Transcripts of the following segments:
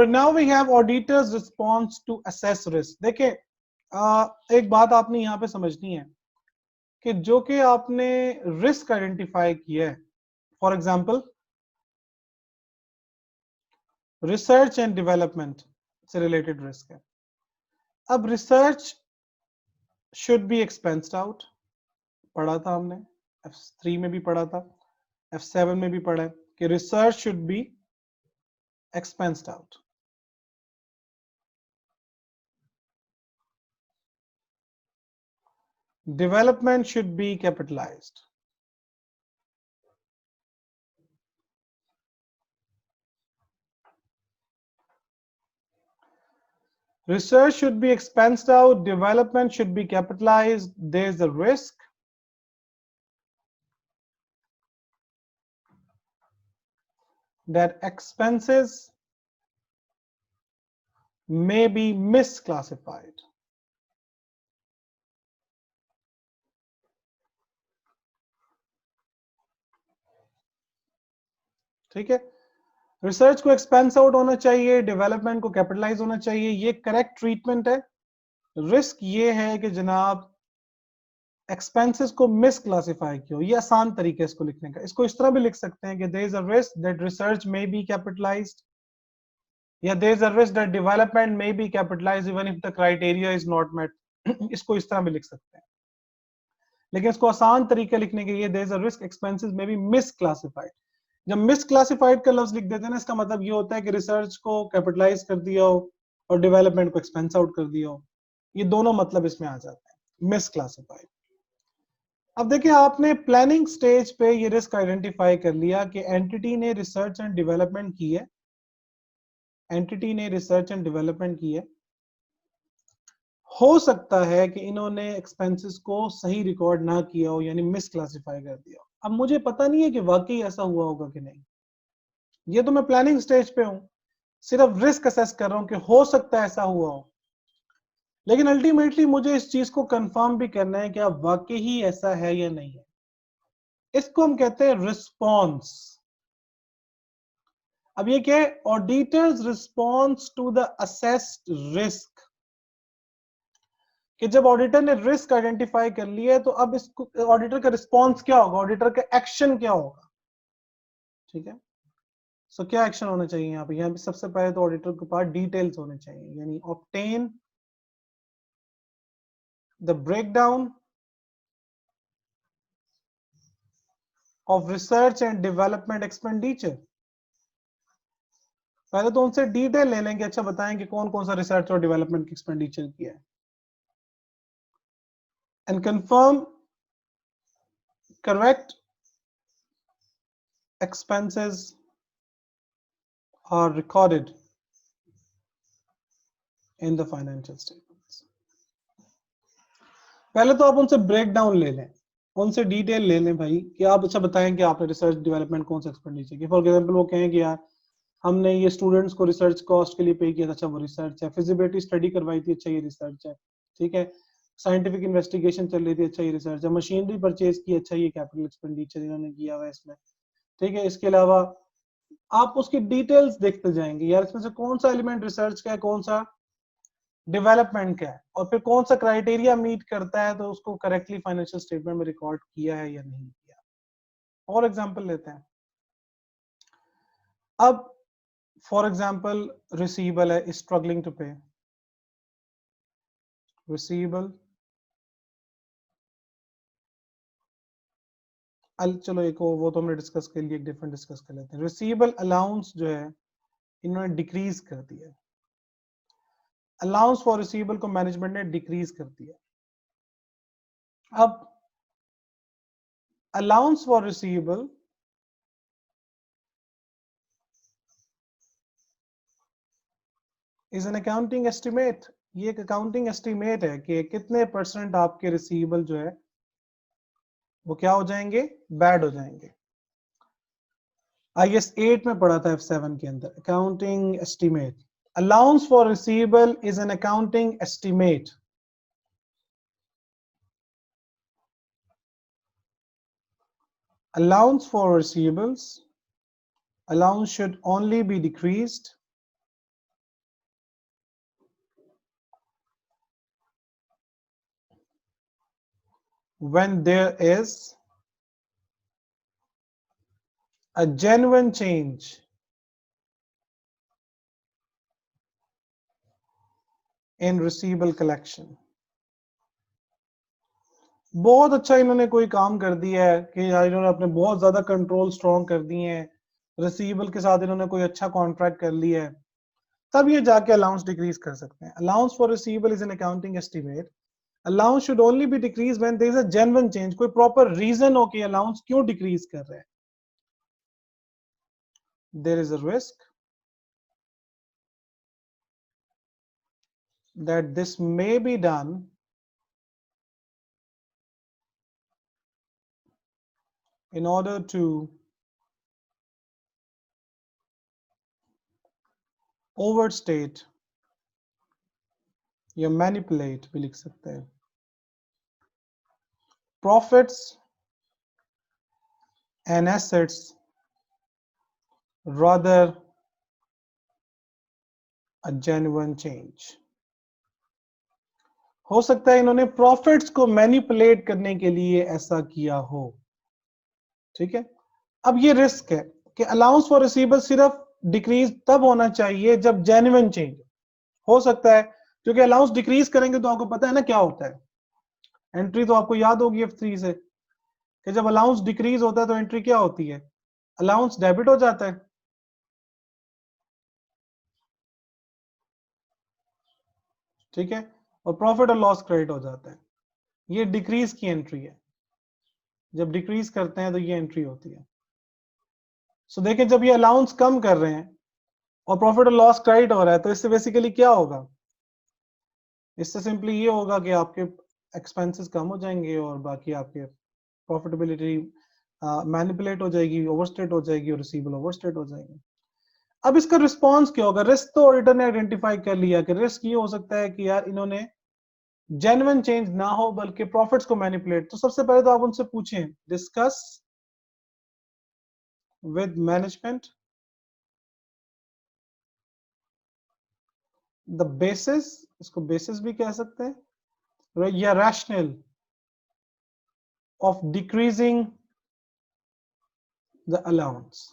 और now we have auditor's response to assess risk. देखिए एक बात आपने यहाँ पे समझनी है कि जो कि आपने रिस्क आइडेंटिफाई किया है, for example research and development से रिलेटेड रिस्क है। अब research should be expensed out, पढ़ा था हमने, F3 में भी पढ़ा था, F7 में भी पढ़ा है कि research should be expensed out. Development should be capitalized. Research should be expensed out. Development should be capitalized. There's a risk that expenses may be misclassified. ठीक है, रिसर्च को एक्सपेंस आउट होना चाहिए, डेवलपमेंट को कैपिटलाइज होना चाहिए, ये correct treatment है। रिस्क ये है कि जनाब एक्सपेंसेस को मिस क्लासिफाई किया, ये आसान तरीका है इसको लिखने का। इसको इस तरह भी लिख सकते हैं कि there is a risk that research may be capitalised, या there is a risk that development may be capitalised even if the criteria is not met. इसको इस तरह भी लिख सकते हैं, लेकिन इसको आसान तरीका लिखने के लिए there is a risk expenses may be misclassified. जब मिस क्लासिफाइड का लफ्ज लिख देते हैं ना, इसका मतलब ये होता है कि रिसर्च को कैपिटलाइज कर दिया हो और डेवलपमेंट को एक्सपेंस आउट कर दिया हो। ये दोनों मतलब इसमें आ जाते हैं, मिस क्लासिफाइड। अब देखिए, आपने प्लानिंग स्टेज पे ये रिस्क आइडेंटिफाई कर लिया कि एंटिटी ने रिसर्च एंड डेवलपमेंट की है, एंटिटी ने रिसर्च एंड डेवलपमेंट की है। हो सकता है कि इन्होंने एक्सपेंसेस को सही रिकॉर्ड ना किया हो, यानी मिस क्लासिफाई कर दिया हो। अब मुझे पता नहीं है कि वाकई ऐसा हुआ होगा कि नहीं, ये तो मैं प्लानिंग स्टेज पे हूं, सिर्फ रिस्क असेस कर रहा हूं कि हो सकता है ऐसा हुआ हो। लेकिन अल्टीमेटली मुझे इस चीज को कंफर्म भी करना है कि अब वाकई ही ऐसा है या नहीं है। इसको हम कहते हैं रिस्पॉन्स। अब ये क्या है? Auditor's response to the assessed risk. कि जब ऑडिटर ने रिस्क आइडेंटिफाई कर लिया है, तो अब इसको ऑडिटर का रिस्पॉन्स क्या होगा, ऑडिटर का एक्शन क्या होगा। ठीक है, सो क्या एक्शन होना चाहिए यहाँ पे सबसे पहले तो ऑडिटर के पास डिटेल्स होने चाहिए, यानी obtain the breakdown of research and development expenditure. पहले तो उनसे डिटेल ले लेंगे, अच्छा बताएं कि कौन कौन सा रिसर्च और डेवलपमेंट की एक्सपेंडिचर किया है, and confirm correct expenses are recorded in the financial statements. पहले तो आप उनसे ब्रेक डाउन ले लें, उनसे डिटेल ले लें भाई कि आप अच्छा बताएं कि आपने रिसर्च डेवलपमेंट कौन सा एक्सपेंडिचर किया। फॉर एग्जांपल वो कहें कि यार हमने ये स्टूडेंट्स को रिसर्च कॉस्ट के लिए पे किया था, अच्छा वो रिसर्च है। फिजिबिलिटी स्टडी करवाई थी, अच्छा ये रिसर्च है। ठीक है, साइंटिफिक इन्वेस्टिगेशन चल रही थी, अच्छा ये रिसर्च है। मशीनरी परचेज की, अच्छा ये कैपिटल एक्सपेंडिचर इन्होंने किया हुआ है इसमें। ठीक है, इसके अलावा आप उसकी डिटेल्स देखते जाएंगे, यार इसमें से कौन सा एलिमेंट रिसर्च का है, कौन सा डेवलपमेंट का है, और फिर कौन सा क्राइटेरिया मीट करता है, तो उसको करेक्टली फाइनेंशियल स्टेटमेंट में रिकॉर्ड किया है या नहीं किया। और एग्जांपल लेते हैं। अब फॉर एग्जांपल रिसीवेबल है, स्ट्रगलिंग टू पे, रिसीवेबल। चलो एक वो तो हमने डिस्कस कर लिया, एक डिफरेंट डिस्कस कर लेते हैं। रिसीवेबल अलाउंस जो है इन्होंने डिक्रीज कर दिया, अलाउंस फॉर रिसीवेबल को मैनेजमेंट ने डिक्रीज कर दिया। अब allowance for receivable is an accounting estimate. ये एक अकाउंटिंग एस्टिमेट है कि कितने परसेंट आपके रिसीवेबल जो है वो क्या हो जाएंगे, बैड हो जाएंगे। IS 8 में पढ़ा था, F7 के अंदर accounting estimate. Allowance for receivable is an accounting estimate. Allowance for receivables, allowance should only be decreased when there is a genuine change in receivable collection. बहुत अच्छा इन्होंने कोई काम कर दिया है कि यार इन्होंने अपने बहुत ज्यादा कंट्रोल स्ट्रॉन्ग कर दिए हैं, रिसीवेबल के साथ इन्होंने कोई अच्छा कॉन्ट्रैक्ट कर लिया है, तब ये जाके अलाउंस डिक्रीज कर सकते हैं. Allowance for receivable is an accounting estimate. Allowance should only be decrease when there is a genuine change. कोई प्रॉपर रीजन हो कि अलाउंस क्यों डिक्रीज कर रहे हैं. There is a risk that this may be done in order to overstate या manipulate भी लिख सकते हैं profits and assets rather a genuine change. हो सकता है इन्होंने प्रॉफिट्स को मैनिपुलेट करने के लिए ऐसा किया हो. ठीक है. अब ये रिस्क है कि अलाउंस फॉर रिसीवेबल सिर्फ डिक्रीज तब होना चाहिए जब जेन्युइन चेंज हो सकता है, क्योंकि अलाउंस डिक्रीज करेंगे तो आपको पता है ना क्या होता है. एंट्री तो आपको याद होगी F3 से कि जब अलाउंस डिक्रीज होता है तो एंट्री क्या होती है, अलाउंस डेबिट हो जाता है. ठीक है. और प्रॉफिट और लॉस क्रेडिट हो जाता है. ये डिक्रीज की एंट्री है. जब डिक्रीज करते हैं तो ये एंट्री होती है. सो देखिए जब ये अलाउंस कम कर रहे हैं और प्रॉफिट और लॉस क्रेडिट हो रहा है तो इससे बेसिकली क्या होगा, इससे सिंपली ये होगा कि आपके एक्सपेंसेस कम हो जाएंगे और बाकी आपके प्रॉफिटेबिलिटी मैनिपुलेट हो जाएगी, ओवरस्टेट हो जाएगी और रिसीवेबल ओवरस्टेट हो जाएगी. अब इसका रिस्पॉन्स क्या होगा. रिस्क तो ऑडिटर ने आइडेंटिफाई कर लिया कि रिस्क ये हो सकता है कि यार इन्होंने जेन्युइन चेंज ना हो बल्कि प्रॉफिट्स को मैनिपुलेट. तो सबसे पहले तो आप उनसे पूछें, discuss with management the basis, इसको बेसिस भी कह सकते हैं, या rational of decreasing the allowance.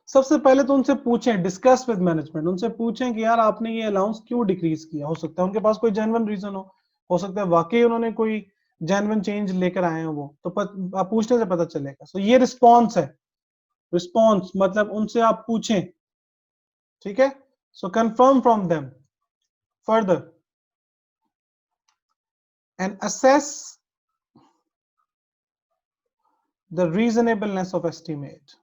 सबसे पहले तो उनसे पूछें, डिस्कस विद मैनेजमेंट, उनसे पूछें कि यार आपने ये अलाउंस क्यों डिक्रीज किया. हो सकता है उनके पास कोई जेन्युइन रीजन हो सकता है वाकई उन्होंने कोई जेन्युइन चेंज लेकर आए हो वो, तो आप पूछने से पता चलेगा. सो ये रिस्पॉन्स है. रिस्पॉन्स मतलब उनसे आप पूछें. ठीक है. So confirm from them further and assess the reasonableness of estimate.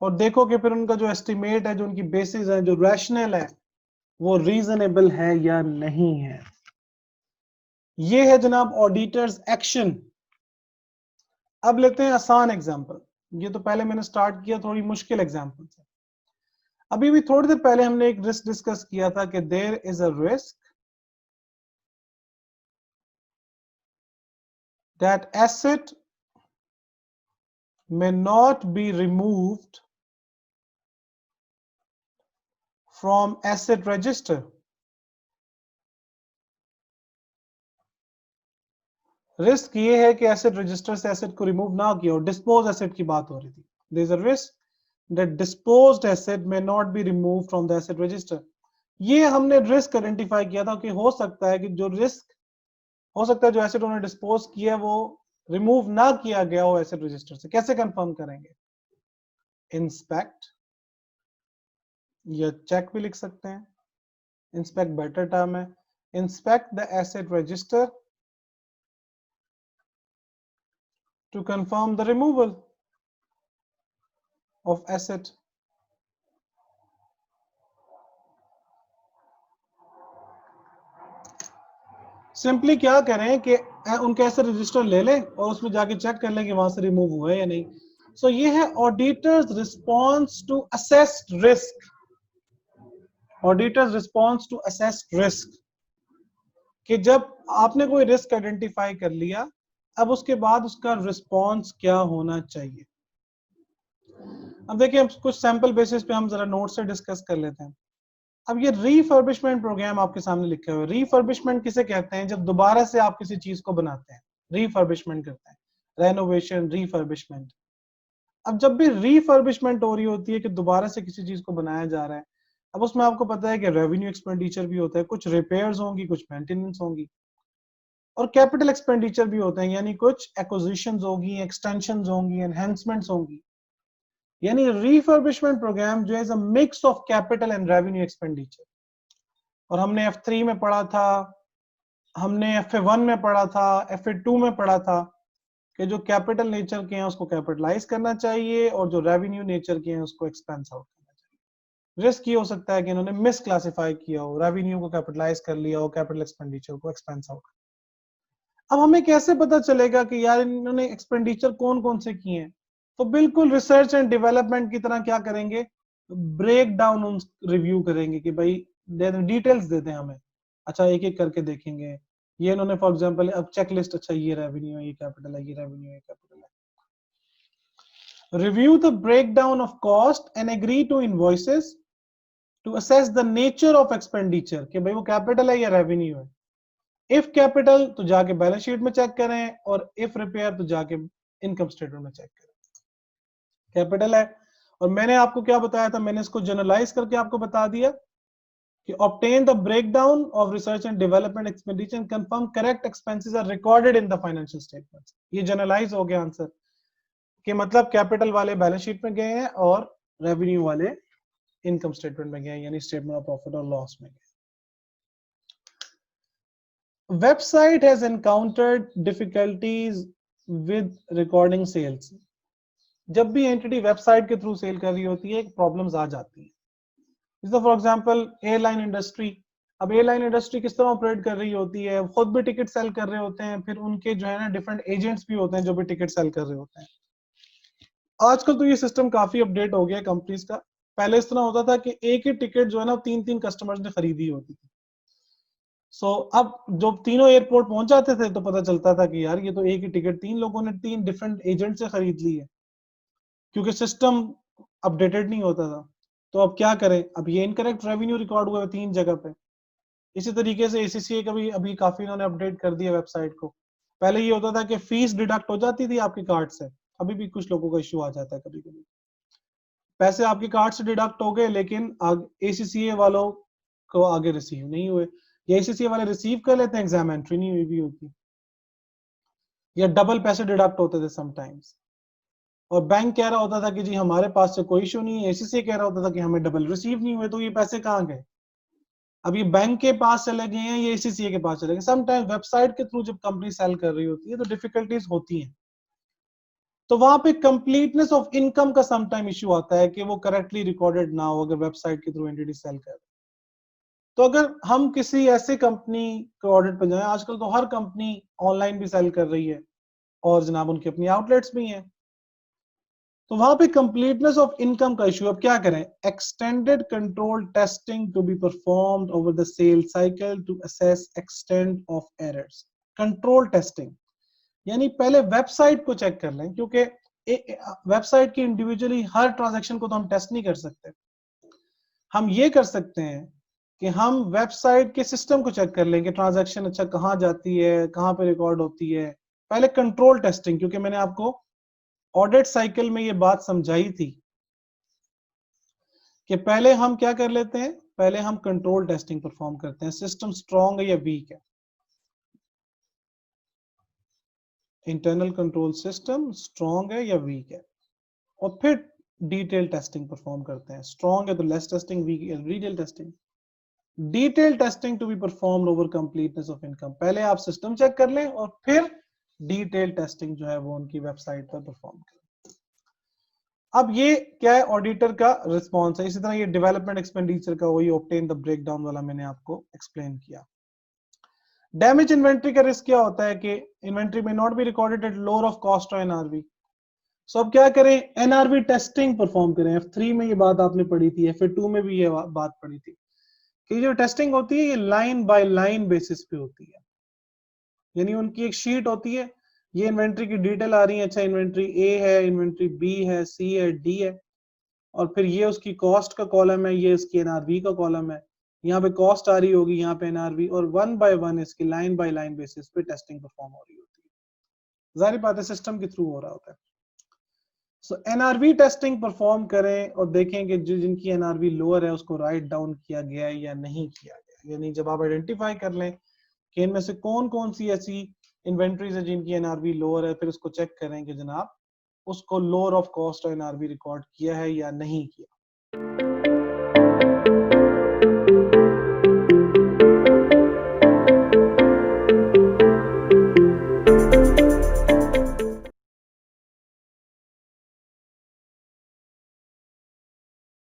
और देखो कि फिर उनका जो एस्टिमेट है, जो उनकी बेसिस है, जो रैशनल है, वो रीजनेबल है या नहीं है. ये है जनाब ऑडिटर्स एक्शन. अब लेते हैं आसान एग्जांपल. ये तो पहले मैंने स्टार्ट किया थोड़ी मुश्किल एग्जांपल से. अभी भी थोड़ी देर पहले हमने एक रिस्क डिस्कस किया था कि there is a risk that asset may not be removed from asset register. Risk ये है कि एसेट रजिस्टर से एसेट को रिमूव ना किया और डिस्पोज एसेट की बात हो रही थी. There is a risk that disposed asset may not be removed from the asset register. ये हमने रिस्क आइडेंटिफाई किया था कि हो सकता है कि जो रिस्क हो सकता है जो एसेट उन्होंने डिस्पोज किया वो रिमूव ना किया गया हो एसेट रजिस्टर से. कैसे कंफर्म करेंगे, इंस्पेक्ट या चेक भी लिख सकते हैं. इंस्पेक्ट बेटर टर्म है. Inspect the asset register to confirm the removal of asset. Simply क्या करें कि उनके एसेट रजिस्टर ले लें और उसमें जाके चेक कर लें कि वहां से रिमूव हुए या नहीं. सो ये है auditor's response to assessed risk. Auditor's response to assessed risk कि जब आपने कोई रिस्क आइडेंटिफाई कर लिया, अब उसके बाद उसका रिस्पॉन्स क्या होना चाहिए. अब देखिए कुछ सैंपल बेसिस पे हम जरा नोट से डिस्कस कर लेते हैं. अब ये रीफर्बिशमेंट प्रोग्राम आपके सामने लिखे हुए। रीफर्बिशमेंट किसे कहते हैं? जब दोबारा से आप किसी चीज को बनाते हैं, रीफर्बिशमेंट करते हैं, रेनोवेशन, रीफर्बिशमेंट। अब जब भी रीफर्बिशमेंट हो रही होती है कि दोबारा से किसी चीज को बनाया जा रहा है, अब उसमें आपको पता है कि रेवेन्यू एक्सपेंडिचर भी होता है, कुछ रिपेयर्स होंगी, कुछ मेंटेनेंस होंगी, और कैपिटल एक्सपेंडिचर भी होते हैं, यानी कुछ एक्विजिशंस होगी, एक्सटेंशंस होंगी, एनहेंसमेंट्स होंगी। यानी रिफर्बिशमेंट प्रोग्राम जो है mix of capital and revenue expenditure. और हमने F3 में पढ़ा था, हमने FA1 में पढ़ा था, FA2 में पढ़ा था कि जो कैपिटल नेचर के हैं उसको कैपिटलाइज करना चाहिए और जो रेवेन्यू नेचर के हैं उसको एक्सपेंस आउट करना चाहिए। रिस्क ये हो सकता है कि इन्होंने मिस क्लासिफाई किया हो, रेवेन्यू को कैपिटलाइज कर लिया हो, कैपिटल एक्सपेंडिचर को एक्सपेंस आउट। अब हमें कैसे पता चलेगा कि यार इन्होंने एक्सपेंडिचर कौन कौन से किए हैं? तो बिल्कुल रिसर्च एंड डेवलपमेंट की तरह क्या करेंगे, ब्रेक डाउन उन रिव्यू करेंगे कि भाई डिटेल्स दे दें हमें। अच्छा, एक एक करके देखेंगे। ये इन्होंने फॉर एग्जांपल अब चेकलिस्ट, अच्छा ये रेवेन्यू है, ये कैपिटल है, ये रेवेन्यू है, ये कैपिटल है। Review the breakdown of cost and agree to invoices to assess the nature of expenditure कि भाई वो कैपिटल है या रेवेन्यू है। इफ कैपिटल तो जाके बैलेंस शीट में चेक करें, और इफ रिपेयर तो जाके इनकम स्टेटमेंट में चेक करें। कैपिटल है, और मैंने आपको क्या बताया था, मैंने इसको जनरलाइज करके आपको बता दिया कि obtain the breakdown of research and development expenditure and confirm correct expenses are recorded in the financial statements। ये जनरलाइज हो गया आंसर कि मतलब कैपिटल वाले बैलेंस शीट में गए हैं और रेवेन्यू वाले इनकम स्टेटमेंट में गए हैं, यानी स्टेटमेंट ऑफ प्रॉफिट और लॉस में गए। Website has encountered difficulties with recording sales। जब भी एंटिटी वेबसाइट के थ्रू सेल कर रही होती है, प्रॉब्लम्स आ जाती है। जैसे फॉर एग्जांपल एयरलाइन इंडस्ट्री। अब एयरलाइन इंडस्ट्री किस तरह ऑपरेट कर रही होती है, खुद भी टिकट सेल कर रहे होते हैं, फिर उनके जो है ना डिफरेंट एजेंट्स भी होते हैं जो भी टिकट सेल कर रहे होते हैं। आजकल तो ये सिस्टम काफी अपडेट हो गया कंपनीज का। पहले इस तरह होता था कि एक ही टिकट जो है ना 3-3 कस्टमर्स ने खरीदी होती थी। अब जब तीनों एयरपोर्ट पहुंच जाते थे तो पता चलता था कि यार ये तो एक ही टिकट 3 लोगों ने 3 डिफरेंट एजेंट से खरीद ली है, क्योंकि सिस्टम अपडेटेड नहीं होता था। तो अब क्या करें, अब ये इनकरेक्ट रेवेन्यू रिकॉर्ड हुआ है 3 जगह पे। इसी तरीके से ACCA का भी अभी काफी इन्होंने अपडेट कर दिया वेबसाइट को। पहले ये होता था कि फीस डिडक्ट हो जाती थी आपके कार्ड से, अभी भी कुछ लोगों का इश्यू आ जाता है कभी कभी। पैसे आपके कार्ड से डिडक्ट हो गए, लेकिन ACCA वालों को आगे रिसीव नहीं हुए, या ACCA वाले रिसीव कर लेते हैं, एग्जाम एंट्री नहीं हुई भी होती, या डबल पैसे डिडक्ट होते थे समटाइम्स। और बैंक कह रहा होता था कि जी हमारे पास से कोई इशू नहीं है, ACCA कह रहा होता था कि हमें डबल रिसीव नहीं हुए, तो ये पैसे कहाँ गए? अब ये बैंक के पास चले गए हैं, ये ACCA के पास चले गए। समटाइम्स वेबसाइट के थ्रू जब कंपनी सेल कर रही होती है तो डिफिकल्टीज होती हैं, तो वहां पे कंप्लीटनेस ऑफ इनकम का समटाइम इश्यू आता है कि वो करेक्टली रिकॉर्डेड ना हो अगर वेबसाइट के थ्रू एंटिटी सेल कर। तो अगर हम किसी ऐसे कंपनी के ऑडिट पर जाएं, आजकल तो हर कंपनी ऑनलाइन भी सेल कर रही है और जनाब उनकी अपनी आउटलेट्स भी हैं, तो वहां पे कंप्लीटनेस ऑफ इनकम का इशू। अब क्या करें, extended control testing to be performed over the sale cycle to assess extent of errors. Control testing यानी पहले वेबसाइट को चेक कर लें, क्योंकि वेबसाइट की इंडिविजुअली हर ट्रांजैक्शन को तो हम टेस्ट नहीं कर सकते। हम ये कर सकते हैं कि हम वेबसाइट के सिस्टम को चेक कर लें कि ट्रांजैक्शन अच्छा कहाँ जाती है, कहाँ पे रिकॉर्ड होती है। पहले कंट्रोल टेस्टिंग, क्योंकि मैंने आपको ऑडिट साइकिल में ये बात समझाई थी कि पहले हम क्या कर लेते हैं, पहले हम कंट्रोल टेस्टिंग परफॉर्म करते हैं, सिस्टम स्ट्रांग है या वीक है। इंटरनल कंट्रोल सिस्टम स्ट्रांग है या वीक है, और फिर डिटेल टेस्टिंग परफॉर्म करते हैं। स्ट्रांग है तो लेस टेस्टिंग, वीक है detail testing. Detail testing to be performed over completeness of income. पहले आप सिस्टम चेक कर लें और फिर डिटेल टेस्टिंग जो है वो उनकी वेबसाइट पर परफॉर्म करें। अब ये क्या है, ऑडिटर का रिस्पॉन्स है। इसी तरह ये डेवलपमेंट एक्सपेंडिचर का वही ऑब्टेन द ब्रेकडाउन वाला मैंने आपको एक्सप्लेन किया। डैमेज इन्वेंट्री का रिस्क क्या होता है कि इन्वेंट्री में not be recorded at lower of cost और NRV। सो अब क्या करें, NRV टेस्टिंग परफॉर्म करें। F3 में ये बात आपने पढ़ी थी, FA2 में भी ये बात पढ़ी थी कि जो टेस्टिंग होती है ये लाइन बाय लाइन बेसिस पे होती है, यानी उनकी एक शीट होती है, ये इन्वेंट्री की डिटेल आ रही है, अच्छा इन्वेंट्री A है, इन्वेंट्री B है, C है, D है, और फिर ये उसकी कॉस्ट का कॉलम है, ये इसकी NRV का कॉलम है। यहाँ पे कॉस्ट आ रही होगी, यहाँ पे एनआरवी, और 1 बाय 1 इसकी लाइन बाय लाइन बेसिस पे टेस्टिंग परफॉर्म हो रही होती है। जाहिर बात है सिस्टम के थ्रू हो रहा होता है। सो एनआरवी टेस्टिंग परफॉर्म करें और देखें कि जो जिनकी एनआरवी लोअर है उसको राइट डाउन किया गया है या नहीं किया गया। यानी जब आप आइडेंटिफाई कर लें कि इनमें से कौन कौन सी ऐसी इन्वेंट्रीज है जिनकी एनआरवी लोअर है, फिर उसको चेक करें कि जनाब उसको lower of cost NRV record किया है या नहीं किया।